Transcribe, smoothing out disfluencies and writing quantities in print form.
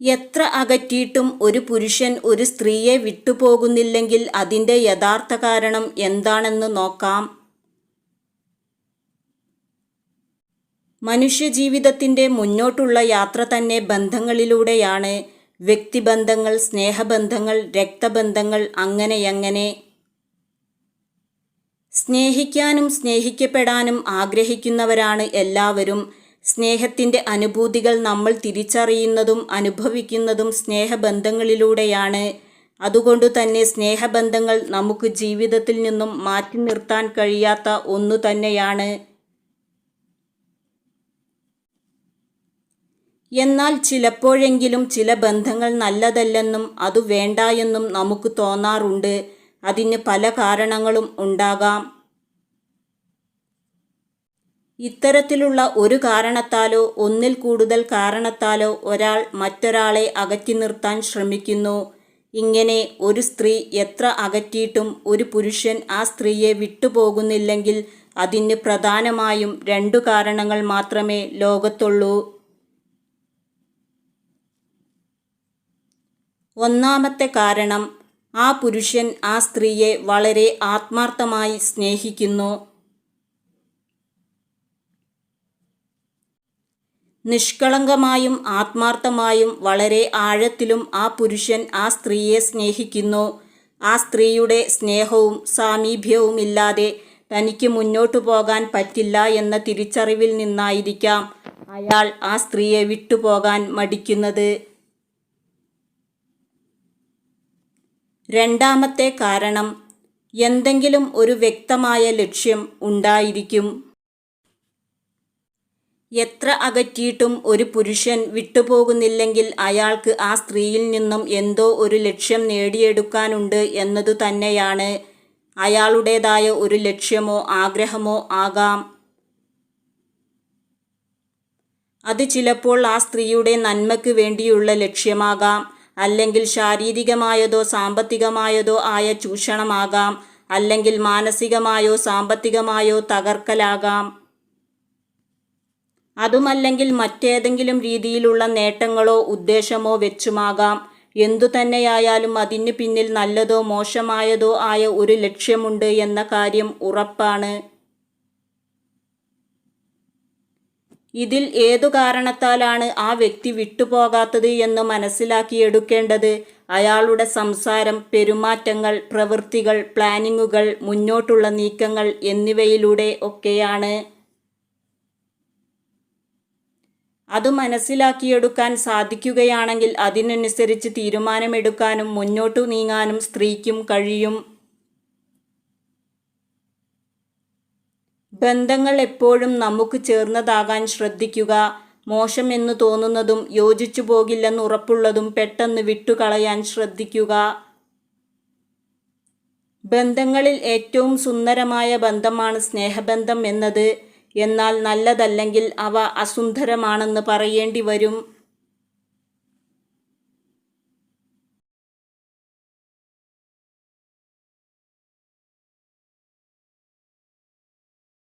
എത്ര അകറ്റിയിട്ടും ഒരു പുരുഷൻ ഒരു സ്ത്രീയെ വിട്ടുപോകുന്നില്ലെങ്കിൽ അതിൻ്റെ യഥാർത്ഥ കാരണം എന്താണെന്ന് നോക്കാം. മനുഷ്യജീവിതത്തിൻ്റെ മുന്നോട്ടുള്ള യാത്ര തന്നെ ബന്ധങ്ങളിലൂടെയാണ്. വ്യക്തിബന്ധങ്ങൾ, സ്നേഹബന്ധങ്ങൾ, രക്തബന്ധങ്ങൾ, അങ്ങനെയങ്ങനെ. സ്നേഹിക്കാനും സ്നേഹിക്കപ്പെടാനും ആഗ്രഹിക്കുന്നവരാണ് എല്ലാവരും. സ്നേഹത്തിൻ്റെ അനുഭൂതികൾ നമ്മൾ തിരിച്ചറിയുന്നതും അനുഭവിക്കുന്നതും സ്നേഹബന്ധങ്ങളിലൂടെയാണ്. അതുകൊണ്ടു തന്നെ സ്നേഹബന്ധങ്ങൾ നമുക്ക് ജീവിതത്തിൽ നിന്നും മാറ്റി നിർത്താൻ കഴിയാത്ത ഒന്നു തന്നെയാണ്. എന്നാൽ ചിലപ്പോഴെങ്കിലും ചില ബന്ധങ്ങൾ നല്ലതല്ലെന്നും അതു വേണ്ട എന്നും നമുക്ക് തോന്നാറുണ്ട്. അതിന് പല കാരണങ്ങളും ഉണ്ടാകാം. ഇത്തരത്തിലുള്ള ഒരു കാരണത്താലോ ഒന്നിൽ കൂടുതൽ കാരണത്താലോ ഒരാൾ മറ്റൊരാളെ അകറ്റി നിർത്താൻ ശ്രമിക്കുന്നു. ഇങ്ങനെ ഒരു സ്ത്രീ എത്ര അകറ്റിയിട്ടും ഒരു പുരുഷൻ ആ സ്ത്രീയെ വിട്ടുപോകുന്നില്ലെങ്കിൽ അതിന് പ്രധാനമായും 2 കാരണങ്ങൾ മാത്രമേ ലോകത്തുള്ളൂ. ഒന്നാമത്തെ കാരണം, ആ പുരുഷൻ ആ സ്ത്രീയെ വളരെ ആത്മാർത്ഥമായി സ്നേഹിക്കുന്നു. നിഷ്കളങ്കമായും ആത്മാർത്ഥമായും വളരെ ആഴത്തിലും ആ പുരുഷൻ ആ സ്ത്രീയെ സ്നേഹിക്കുന്നു. ആ സ്ത്രീയുടെ സ്നേഹവും സാമീപ്യവുമില്ലാതെ തനിക്ക് മുന്നോട്ടു പോകാൻ പറ്റില്ല എന്ന തിരിച്ചറിവിൽ നിന്നായിരിക്കാം അയാൾ ആ സ്ത്രീയെ വിട്ടുപോകാൻ മടിക്കുന്നത്. രണ്ടാമത്തെ കാരണം, എന്തെങ്കിലും ഒരു വ്യക്തമായ ലക്ഷ്യം ഉണ്ടായിരിക്കും. എത്ര അകറ്റിയിട്ടും ഒരു പുരുഷൻ വിട്ടുപോകുന്നില്ലെങ്കിൽ അയാൾക്ക് ആ സ്ത്രീയിൽ നിന്നും എന്തോ ഒരു ലക്ഷ്യം നേടിയെടുക്കാനുണ്ട് എന്നതു തന്നെയാണ്. അയാളുടേതായ ഒരു ലക്ഷ്യമോ ആഗ്രഹമോ ആകാം. അത് ചിലപ്പോൾ ആ സ്ത്രീയുടെ നന്മയ്ക്ക് വേണ്ടിയുള്ള ലക്ഷ്യമാകാം. അല്ലെങ്കിൽ ശാരീരികമായതോ സാമ്പത്തികമായതോ ആയ ചൂഷണമാകാം. അല്ലെങ്കിൽ മാനസികമായോ സാമ്പത്തികമായോ തകർക്കലാകാം. അതുമല്ലെങ്കിൽ മറ്റേതെങ്കിലും രീതിയിലുള്ള നേട്ടങ്ങളോ ഉദ്ദേശമോ വെച്ചുമാകാം. എന്തു തന്നെയായാലും അതിന് പിന്നിൽ നല്ലതോ മോശമായതോ ആയ ഒരു ലക്ഷ്യമുണ്ട് എന്ന കാര്യം ഉറപ്പാണ്. ഇതിൽ ഏതു കാരണത്താലാണ് ആ വ്യക്തി വിട്ടുപോകാത്തത് എന്ന് മനസ്സിലാക്കിയെടുക്കേണ്ടത് അയാളുടെ സംസാരം, പെരുമാറ്റങ്ങൾ, പ്രവൃത്തികൾ, പ്ലാനിങ്ങുകൾ, മുന്നോട്ടുള്ള നീക്കങ്ങൾ എന്നിവയിലൂടെ ഒക്കെയാണ്. അത് മനസ്സിലാക്കിയെടുക്കാൻ സാധിക്കുകയാണെങ്കിൽ അതിനനുസരിച്ച് തീരുമാനമെടുക്കാനും മുന്നോട്ടു നീങ്ങാനും സ്ത്രീക്കും കഴിയും. ബന്ധങ്ങൾ എപ്പോഴും നമുക്ക് ചേർന്നതാകാൻ ശ്രദ്ധിക്കുക. മോശമെന്ന് തോന്നുന്നതും യോജിച്ചു പോകില്ലെന്ന് ഉറപ്പുള്ളതും പെട്ടെന്ന് വിട്ടുകളയാൻ ശ്രദ്ധിക്കുക. ബന്ധങ്ങളിൽ ഏറ്റവും സുന്ദരമായ ബന്ധമാണ് സ്നേഹബന്ധം എന്നത്. എന്നാൽ നല്ലതല്ലെങ്കിൽ അവ അസുന്ദരമാണെന്ന് പറയേണ്ടി വരും.